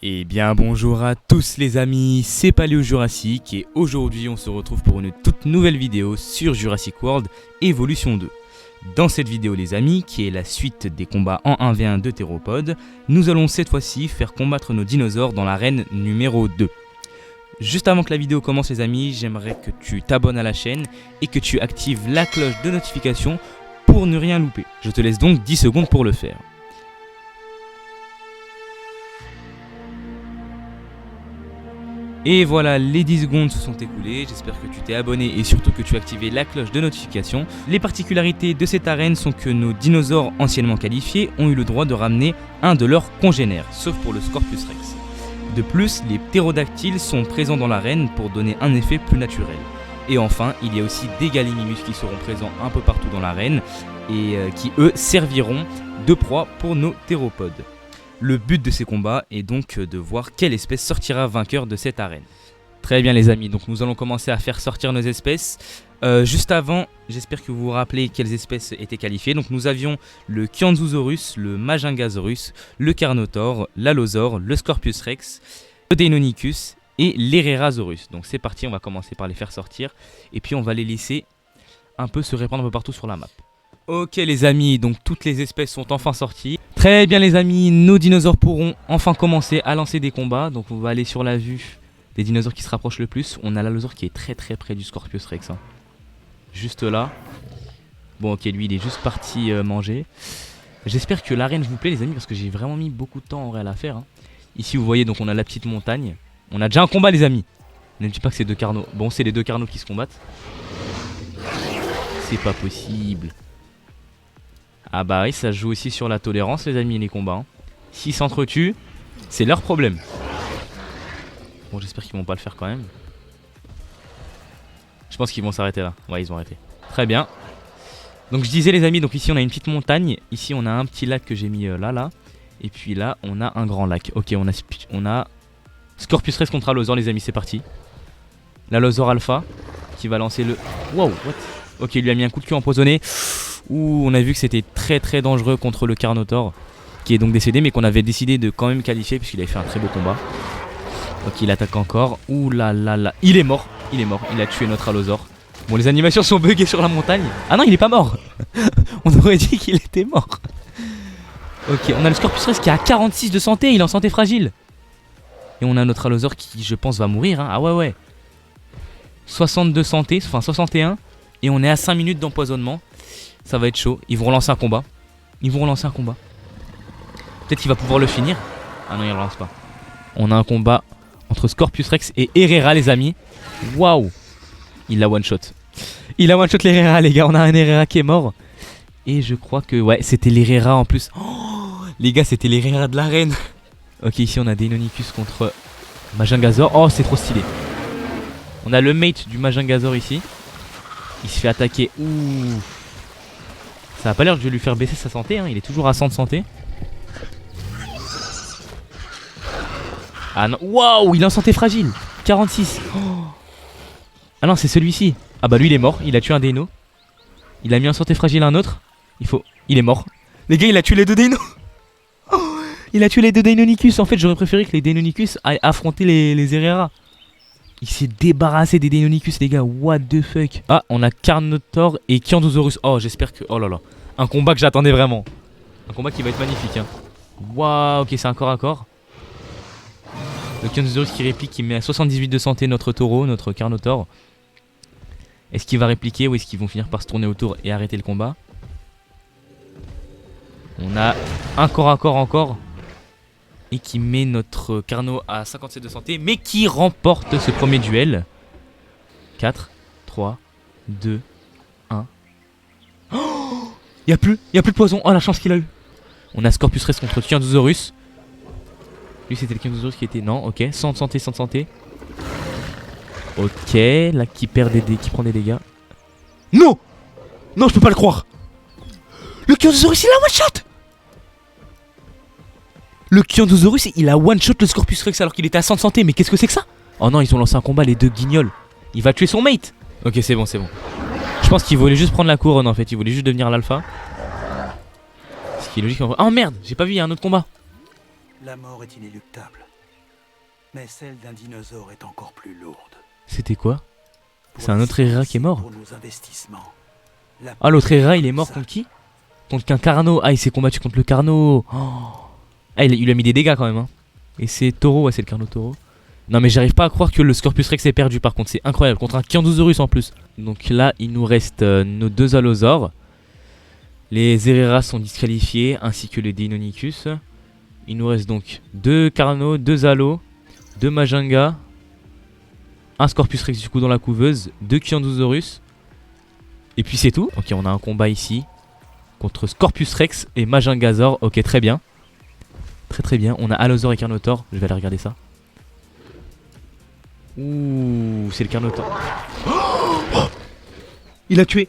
Eh bien bonjour à tous les amis, c'est Paléo Jurassic et aujourd'hui on se retrouve pour une toute nouvelle vidéo sur Jurassic World Evolution 2. Dans cette vidéo les amis, qui est la suite des combats en 1v1 de Théropodes, nous allons cette fois-ci faire combattre nos dinosaures dans l'arène numéro 2. Juste avant que la vidéo commence les amis, j'aimerais que tu t'abonnes à la chaîne et que tu actives la cloche de notification pour ne rien louper. Je te laisse donc 10 secondes pour le faire. Et voilà, les 10 secondes se sont écoulées, j'espère que tu t'es abonné et surtout que tu as activé la cloche de notification. Les particularités de cette arène sont que nos dinosaures anciennement qualifiés ont eu le droit de ramener un de leurs congénères, sauf pour le Scorpius Rex. De plus, les ptérodactyles sont présents dans l'arène pour donner un effet plus naturel. Et enfin, il y a aussi des Gallimimus qui seront présents un peu partout dans l'arène et qui eux serviront de proie pour nos théropodes. Le but de ces combats est donc de voir quelle espèce sortira vainqueur de cette arène. Très bien les amis, donc nous allons commencer à faire sortir nos espèces. Juste avant, j'espère que vous vous rappelez quelles espèces étaient qualifiées. Donc nous avions le Kianzousaurus, le Majungasaurus, le Carnotaure, l'Allosaure, le Scorpius Rex, le Deinonychus et l'Herrerasaurus. Donc c'est parti, on va commencer par les faire sortir. Et puis on va les laisser un peu se répandre un peu partout sur la map. Ok les amis, donc toutes les espèces sont enfin sorties. Très bien les amis, nos dinosaures pourront enfin commencer à lancer des combats. Donc on va aller sur la vue des dinosaures qui se rapprochent le plus. On a l'Allosaure qui est très près du Scorpius Rex. Juste là. Bon ok, lui il est juste parti manger. J'espère que l'arène vous plaît les amis, parce que j'ai vraiment mis beaucoup de temps en réel à faire. Ici vous voyez, donc on a la petite montagne. On a déjà un combat les amis. Ne me dis pas que c'est deux carnos. Bon, c'est les deux carnos qui se combattent. C'est pas possible. Ah bah oui, ça joue aussi sur la tolérance les amis, les combats. S'ils s'entretuent, c'est leur problème. Bon, j'espère qu'ils vont pas le faire quand même. Je pense qu'ils vont s'arrêter là. Ouais, ils ont arrêté. Très bien. Donc je disais les amis, donc ici on a une petite montagne. Ici on a un petit lac que j'ai mis là. Et puis là on a un grand lac. Ok, on a Scorpius Rex contre Allosaure les amis, c'est parti. L'Allosaure Alpha qui va lancer le... Wow, what? Ok, il lui a mis un coup de queue empoisonné. Ouh, on a vu que c'était très dangereux contre le Carnotaure, qui est donc décédé, mais qu'on avait décidé de quand même qualifier puisqu'il avait fait un très beau combat. Ok, il attaque encore. Ouh là là là, il est mort, il a tué notre Allosaure. Bon, les animations sont buggées sur la montagne. Ah non, il est pas mort. On aurait dit qu'il était mort. Ok, on a le Scorpius Rex qui a 46 de santé, il est en santé fragile. Et on a notre Allosaure qui, je pense, va mourir. Ah ouais. 62 santé, enfin 61. Et on est à 5 minutes d'empoisonnement. Ça va être chaud. Ils vont relancer un combat. Peut-être qu'il va pouvoir le finir. Ah non, il ne relance pas. On a un combat entre Scorpius Rex et Herrera, les amis. Waouh. Il l'a one shot. L'Herrera, les gars. On a un Herrera qui est mort. Et je crois que... Ouais, c'était l'Herrera en plus. Oh, les gars, c'était l'Herrera de l'arène. Ok, ici, on a Deinonychus contre Majungasaurus. Oh, c'est trop stylé. On a le mate du Majungasaurus ici. Il se fait attaquer. Ouh. Ça a pas l'air de lui faire baisser sa santé, il est toujours à 100 de santé. Ah non, waouh, il est en santé fragile. 46. Oh. Ah non, c'est celui-ci. Ah bah lui il est mort, il a tué un Deino. Il a mis en santé fragile un autre. Il est mort. Les gars, il a tué les deux Deino. Oh. Il a tué les deux Deinonychus. En fait, j'aurais préféré que les Deinonychus aillent affronter les Herrera. Il s'est débarrassé des Deinonychus les gars, what the fuck. Ah, on a Carnotaure et Kianzousaurus. Oh, j'espère que... Oh là là. Un combat que j'attendais vraiment. Un combat qui va être magnifique. Waouh, ok, c'est un corps à corps. Le Kianzousaurus qui réplique, qui met à 78 de santé notre taureau, notre Carnotaure. Est-ce qu'il va répliquer ou est-ce qu'ils vont finir par se tourner autour et arrêter le combat? On a un corps à corps encore. Et qui met notre Carno à 57 de santé, mais qui remporte ce premier duel. 4, 3, 2, 1. Oh, il n'y a plus de poison. Oh la chance qu'il a eu. On a Scorpius Rex contre Kianzousaurus. Lui c'était le Kianzousaurus qui était... Non, ok, 100 de santé. Ok, là qui perd qui prend des dégâts. Non, je peux pas le croire. Le Kianzousaurus il a one shot. Le Kianzousaurus, il a one-shot le Scorpius Rex alors qu'il était à 100 de santé. Mais qu'est-ce que c'est que ça? Oh non, ils ont lancé un combat, les deux guignols. Il va tuer son mate. Ok, c'est bon. Je pense qu'il voulait juste prendre la couronne en fait. Il voulait juste devenir l'alpha. Ce qui est logique en vrai. Oh merde, j'ai pas vu, il y a un autre combat. La mort est inéluctable. Mais celle d'un dinosaure est encore plus lourde. C'était quoi? Pour C'est un autre Herrera qui est mort? pour nos investissements, la Ah, l'autre Herrera, il est comme mort ça. contre qui? Contre un Carno. Ah, il s'est combattu contre le Carno. Oh. Ah, il lui a mis des dégâts quand même. Hein. Et c'est Taureau, ouais, c'est le Carno Taureau. Non, mais j'arrive pas à croire que le Scorpius Rex est perdu par contre. C'est incroyable. Contre un Kiandusaurus en plus. Donc là, il nous reste nos deux Allosaures. Les Herrera sont disqualifiés, ainsi que les Deinonychus. Il nous reste donc 2 Carno, 2 Allo, 2 Majanga, un Scorpius Rex du coup dans la couveuse, 2 Kiandusaurus. Et puis c'est tout. Ok, on a un combat ici contre Scorpius Rex et Majangazor. Ok, très bien. Très bien. On a Allosaur et Carnotaur. Je vais aller regarder ça. Ouh, c'est le Carnotaur. Oh, il a tué.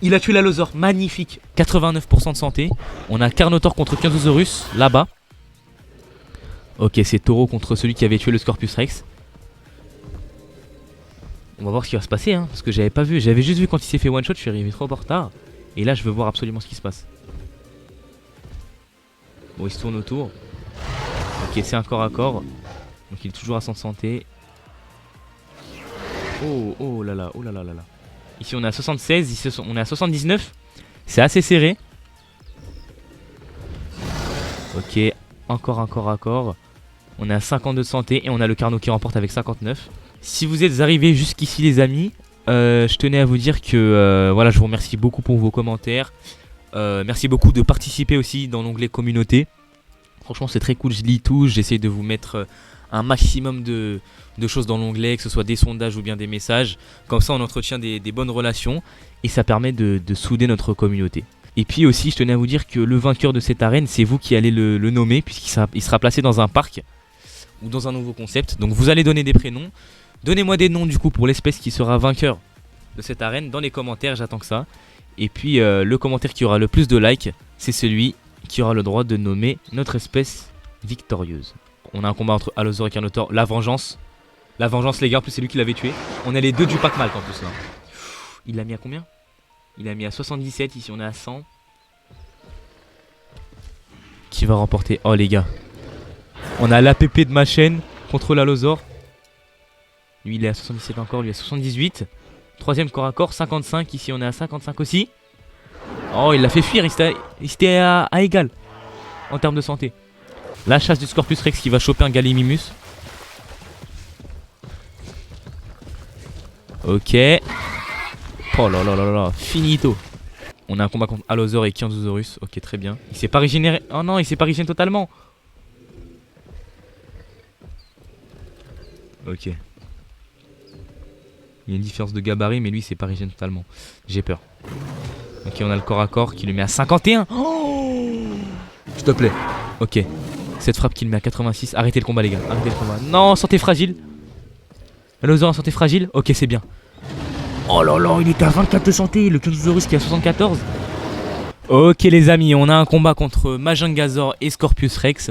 Il a tué l'Allosaur. Magnifique. 89% de santé. On a Carnotaur contre Kiandusaurus là-bas. Ok, c'est Taureau contre celui qui avait tué le Scorpius Rex. On va voir ce qui va se passer, hein, parce que j'avais pas vu. J'avais juste vu quand il s'est fait one shot. Je suis arrivé trop en retard. Et là, je veux voir absolument ce qui se passe. Bon, il se tourne autour. Ok, c'est un corps à corps. Donc il est toujours à 100 de santé. Oh là là, oh là là là là. Ici on est à 76, ici on est à 79. C'est assez serré. Ok, encore un corps à corps. On est à 52 de santé et on a le Carno qui remporte avec 59. Si vous êtes arrivés jusqu'ici les amis, je tenais à vous dire que voilà, je vous remercie beaucoup pour vos commentaires. Merci beaucoup de participer aussi dans l'onglet communauté. Franchement c'est très cool, je lis tout, j'essaie de vous mettre un maximum de choses dans l'onglet, que ce soit des sondages ou bien des messages. Comme ça on entretient des bonnes relations et ça permet de souder notre communauté. Et puis aussi je tenais à vous dire que le vainqueur de cette arène, c'est vous qui allez le nommer, puisqu'il sera placé dans un parc ou dans un nouveau concept. Donc vous allez donner des prénoms. Donnez-moi des noms du coup pour l'espèce qui sera vainqueur de cette arène dans les commentaires, j'attends que ça. Et puis le commentaire qui aura le plus de likes, c'est celui qui aura le droit de nommer notre espèce victorieuse. On a un combat entre Allosaur et Carnotaur, la vengeance. La vengeance les gars, en plus c'est lui qui l'avait tué. On a les deux du Pac-Malk en plus là. Il l'a mis à combien? Il a mis à 77, ici on est à 100. Qui va remporter? Oh les gars. On a l'APP de ma chaîne contre l'Allosaur. Lui il est à 77 encore, lui à 78. Troisième corps à corps, 55, ici on est à 55 aussi. Oh il l'a fait fuir, il était à égal en termes de santé. La chasse du Scorpius Rex qui va choper un Gallimimus. Ok. Oh là là là là, finito. On a un combat contre Allosaur et Kiandusaurus. Ok, très bien. Il s'est pas régénéré. Oh non, il s'est pas régénéré totalement. Ok. Il y a une différence de gabarit, mais lui, il s'est pas régénéré totalement. J'ai peur. Ok, on a le corps à corps qui le met à 51. Oh, s'il te plaît. Ok. Cette frappe qui le met à 86. Arrêtez le combat, les gars. Arrêtez le combat. Non, santé fragile. Allosaur en santé fragile. Ok, c'est bien. Oh là là, il était à 24 de santé. Le Kiandusaurus qui est à 74. Ok, les amis, on a un combat contre Majangazor et Scorpius Rex.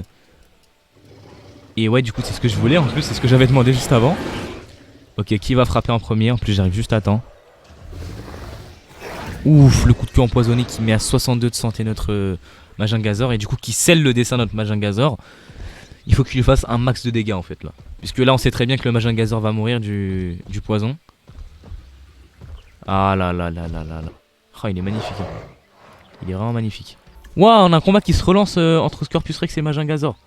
Et ouais, du coup, c'est ce que je voulais. En plus, c'est ce que j'avais demandé juste avant. Ok, qui va frapper en premier? En plus, j'arrive juste à temps. Ouf, le coup de queue empoisonné qui met à 62 de santé notre Majangazor. Et du coup, qui scelle le dessin de notre Majangazor. Il faut qu'il lui fasse un max de dégâts en fait là. Puisque là, on sait très bien que le Majangazor va mourir du poison. Ah là là là là là là. Oh, il est magnifique. Hein. Il est vraiment magnifique. Waouh, on a un combat qui se relance entre Scorpius Rex et Majangazor.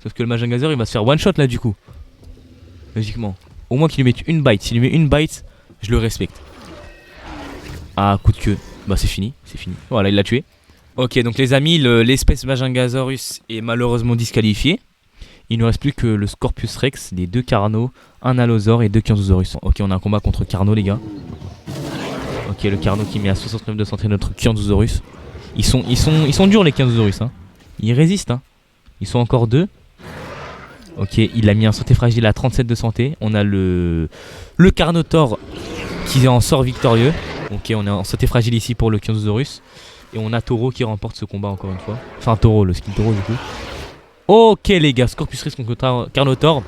Sauf que le Majangazor, il va se faire one shot là du coup. Logiquement. Au moins qu'il lui mette une bite. S'il lui met une bite, je le respecte. Ah, coup de queue. Bah c'est fini, c'est fini. Voilà, il l'a tué. Ok, donc les amis, l'espèce Majangazorus est malheureusement disqualifiée. Il ne reste plus que le Scorpius Rex, les deux Carno, un Allosaur et deux Kiandusaurus. Ok, on a un combat contre Carno les gars. Ok, le Carno qui met à 69 de santé notre Kiandusaurus. Ils sont durs les Kiandusaurus hein. Ils résistent hein. Ils sont encore deux. Ok, il a mis un santé fragile à 37 de santé. On a le Carnotaur qui en sort victorieux. Ok, on est en santé fragile ici pour le Kiandusaurus. Et on a Taureau qui remporte ce combat encore une fois. Enfin Taureau, le skill Taureau du coup. Ok les gars, Scorpius Rex contre Carnotaur.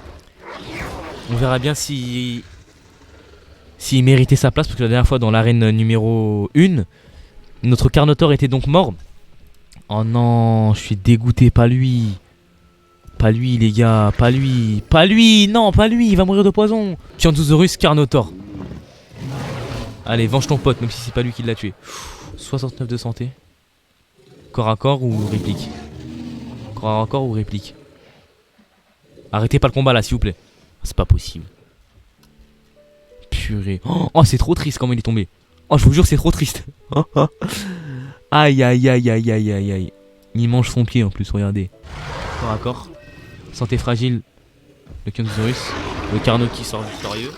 On verra bien s'il méritait sa place. Parce que la dernière fois dans l'arène numéro 1, notre Carnotaur était donc mort. Oh non, je suis dégoûté, pas lui. Pas lui les gars, pas lui. Pas lui, non, pas lui, il va mourir de poison. Kianzousaurus Carnotaur. Allez, venge ton pote, même si c'est pas lui qui l'a tué. 69 de santé. Corps à corps ou réplique? Corps à corps ou réplique? Arrêtez pas le combat là, s'il vous plaît. C'est pas possible. Purée. Oh, c'est trop triste comment il est tombé. Oh, je vous jure, c'est trop triste. Aïe, aïe, aïe, aïe, aïe, aïe, aïe. Il mange son pied en plus, regardez. Corps à corps. Santé fragile. Le Kianzousaurus. Le Carno qui sort victorieux.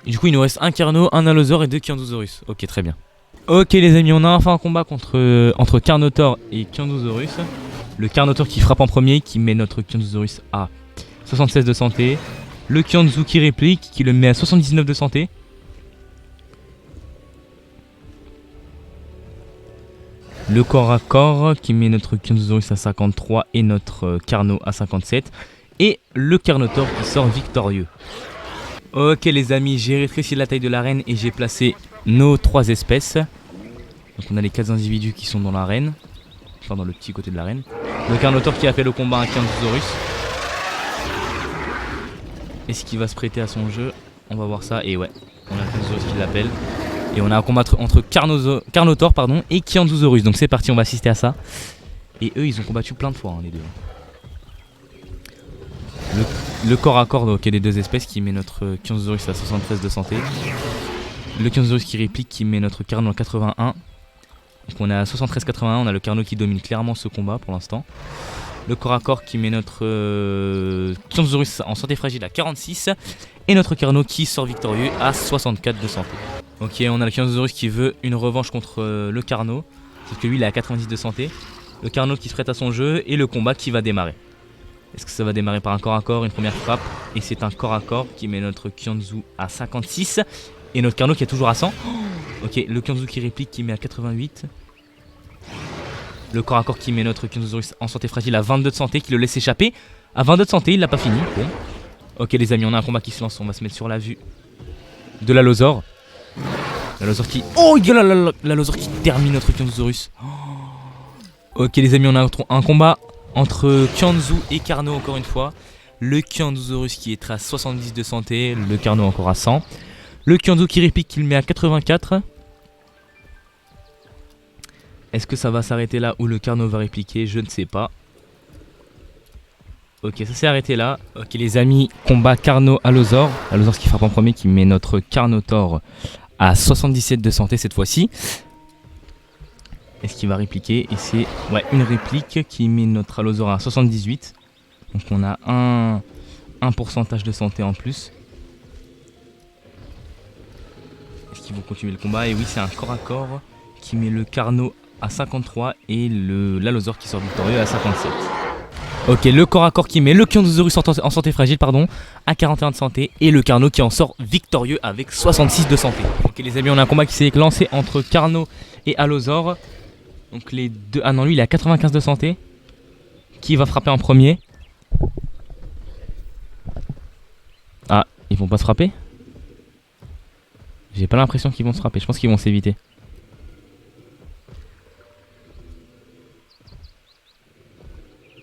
Et du coup, il nous reste un Carno, un Allosaur et deux Kianzousaurus. Ok, très bien. Ok, les amis, on a enfin un combat entre Carnotaur et Kianzousaurus. Le Carnotaur qui frappe en premier, qui met notre Kianzousaurus à 76 de santé. Le Kianzou qui réplique, qui le met à 79 de santé. Le corps à corps qui met notre Kianzousaurus à 53 et notre Carno à 57. Et le Carnotaur qui sort victorieux. Ok les amis, j'ai rétréci la taille de l'arène et j'ai placé nos 3 espèces. Donc on a les 4 individus qui sont dans l'arène. Enfin dans le petit côté de l'arène. Le Carnotaur qui appelle au combat un Kianzousaurus. Est-ce qu'il va se prêter à son jeu? On va voir ça. Et ouais, on a Kianzousaurus qui l'appelle. Et on a un combat entre Carnotaur et Kianzousaurus. Donc c'est parti, on va assister à ça. Et eux ils ont combattu plein de fois hein, les deux. Le corps à corps, ok, les deux espèces qui met notre Kianzousaurus à 73 de santé. Le Kianzousaurus qui réplique qui met notre Carno à 81. Donc on est à 73-81, on a le Carno qui domine clairement ce combat pour l'instant. Le corps à corps qui met notre Kianzousaurus en santé fragile à 46. Et notre Carno qui sort victorieux à 64 de santé. Ok, on a le Kianzousaurus qui veut une revanche contre le Carno. Sauf que lui il est à 90 de santé. Le Carno qui se prête à son jeu et le combat qui va démarrer. Est-ce que ça va démarrer par un corps à corps, une première frappe? Et c'est un corps à corps qui met notre Kianzou à 56. Et notre Carno qui est toujours à 100. Ok, le Kianzou qui réplique qui met à 88. Le corps à corps qui met notre Kianzousaurus en santé fragile à 22 de santé, qui le laisse échapper. À 22 de santé, il l'a pas fini. Bon. Ok les amis, on a un combat qui se lance, on va se mettre sur la vue de l'Allosaur. L'Allosaur qui... Oh, il y a l'Allosaur qui termine notre Kianzousaurus. Ok les amis, on a un combat entre Kianzou et Carno encore une fois. Le Kianzousaurus qui est à 70 de santé, le Carno encore à 100. Le Kianzou qui réplique qu'il met à 84. Est-ce que ça va s'arrêter là ou le Carno va répliquer? Je ne sais pas. Ok, ça s'est arrêté là. Ok les amis, combat Carno-Allosaur. Allosaur qui frappe en premier, qui met notre Carnotaur à 77 de santé cette fois-ci. Est-ce qu'il va répliquer? Et c'est ouais, une réplique qui met notre Allosaur à 78. Donc on a un pourcentage de santé en plus. Est-ce qu'ils vont continuer le combat? Et oui, c'est un corps à corps qui met le Carno à 53 et l'Allosaur qui sort victorieux à 57. Ok, le corps à corps qui met le Kianzousaurus en santé fragile, pardon, à 41 de santé. Et le Carno qui en sort victorieux avec 66 de santé. Ok les amis, on a un combat qui s'est lancé entre Carno et Allosaur. Donc les deux... Ah non, lui il est à 95 de santé. Qui va frapper en premier? Ah, ils vont pas se frapper? J'ai pas l'impression qu'ils vont se frapper, je pense qu'ils vont s'éviter.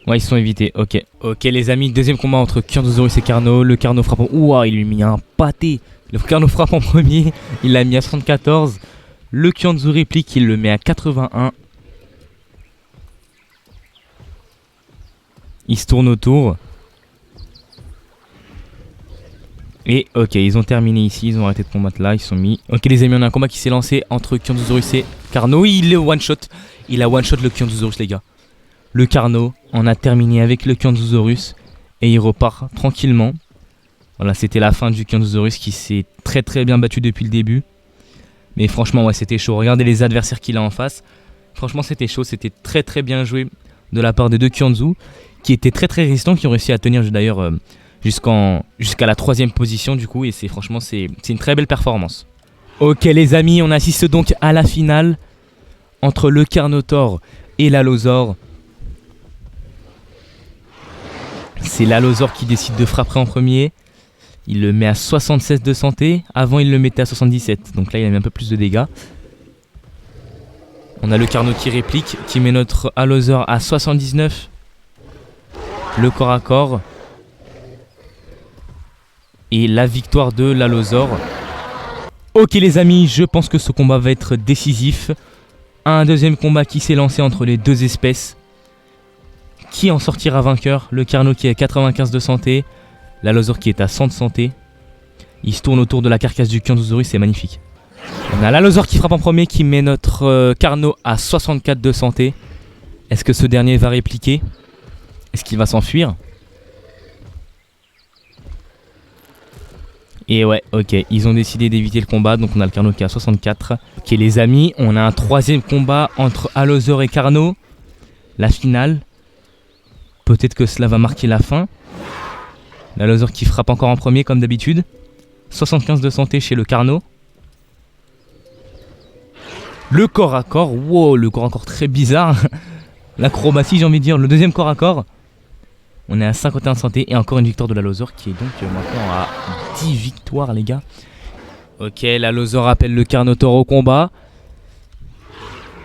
Ouais, ils se sont évités, ok. Ok les amis, deuxième combat entre Kianzousaurus et Carno. Le Carno frappe en... Ouah, il lui a mis un pâté. Le Carno frappe en premier, il l'a mis à 74. Le Kianzou réplique, il le met à 81. Il se tourne autour. Et ok, ils ont terminé ici, ils ont arrêté de combattre là, ils sont mis. Ok les amis, on a un combat qui s'est lancé entre Kianzousaurus et Carno. Il est one shot. Il a one shot le Kianzousaurus les gars. Le Carno en a terminé avec le Kianzousaurus. Et il repart tranquillement. Voilà, c'était la fin du Kianzousaurus qui s'est très bien battu depuis le début. Mais franchement ouais, c'était chaud. Regardez les adversaires qu'il a en face. Franchement c'était chaud, c'était très bien joué de la part des deux Kianzou, qui étaient très résistants, qui ont réussi à tenir d'ailleurs jusqu'à la 3ème position du coup. Et franchement c'est une très belle performance. Ok les amis, on assiste donc à la finale entre le Carnotaur et l'Allosaur. C'est l'Allosaur qui décide de frapper en premier. Il le met à 76 de santé. Avant il le mettait à 77. Donc là il a mis un peu plus de dégâts. On a le Carno qui réplique, qui met notre Allosaur à 79. le corps à corps et la victoire de l'Allosaure. Ok les amis, je pense que ce combat va être décisif. Un deuxième combat qui s'est lancé entre les deux espèces. Qui en sortira vainqueur? Le Carno qui est à 95 de santé, l'Allosaure qui est à 100 de santé. Il se tourne autour de la carcasse du Kianzuzuri, c'est magnifique. On a l'Allosaure qui frappe en premier, qui met notre Carno à 64 de santé. Est-ce que ce dernier va répliquer? Est-ce qu'il va s'enfuir? Et ouais, ok, ils ont décidé d'éviter le combat, donc on a le Carno qui est à 64. Ok les amis, on a un troisième combat entre Allosaure et Carno. La finale. Peut-être que cela va marquer la fin. L'Allosaure qui frappe encore en premier comme d'habitude. 75 de santé chez le Carno. Le corps à corps, wow, le corps à corps très bizarre. L'acrobatie j'ai envie de dire, le deuxième corps à corps. On est à 51 de santé et encore une victoire de l'Allosaure qui est donc maintenant à 10 victoires les gars. Ok, l'Allosaure appelle le Carnotaur au combat.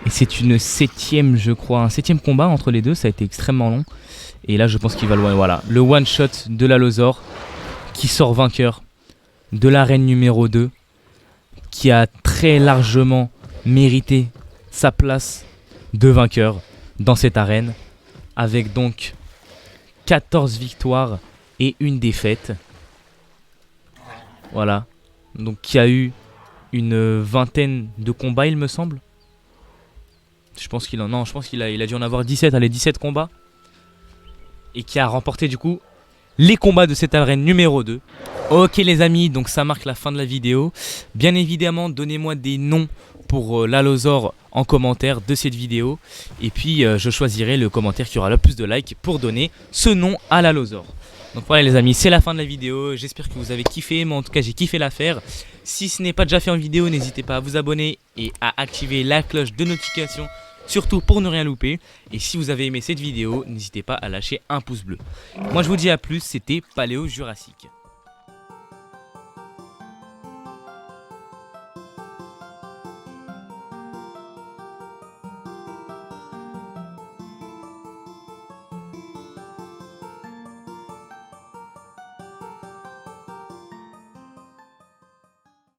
Et c'est une septième je crois, un septième combat entre les deux, ça a été extrêmement long. Et là je pense qu'il va loin, voilà. Le one shot de l'Allosaure qui sort vainqueur de l'arène numéro 2. Qui a très largement mérité sa place de vainqueur dans cette arène. Avec donc 14 victoires et une défaite. Voilà. Donc qui a eu une vingtaine de combats il me semble. Je pense qu'il en... Non, je pense qu'il a dû en avoir 17. Allez, 17 combats. Et qui a remporté du coup les combats de cette arène numéro 2. Ok les amis, donc ça marque la fin de la vidéo. Bien évidemment, donnez-moi des noms pour l'Allosaure en commentaire de cette vidéo. Et puis je choisirai le commentaire qui aura le plus de likes pour donner ce nom à l'Allosaure. Donc voilà les amis, c'est la fin de la vidéo. J'espère que vous avez kiffé, mais en tout cas j'ai kiffé la faire. Si ce n'est pas déjà fait en vidéo, n'hésitez pas à vous abonner et à activer la cloche de notification. Surtout pour ne rien louper. Et si vous avez aimé cette vidéo, n'hésitez pas à lâcher un pouce bleu. Moi je vous dis à plus, c'était Paléo Jurassique.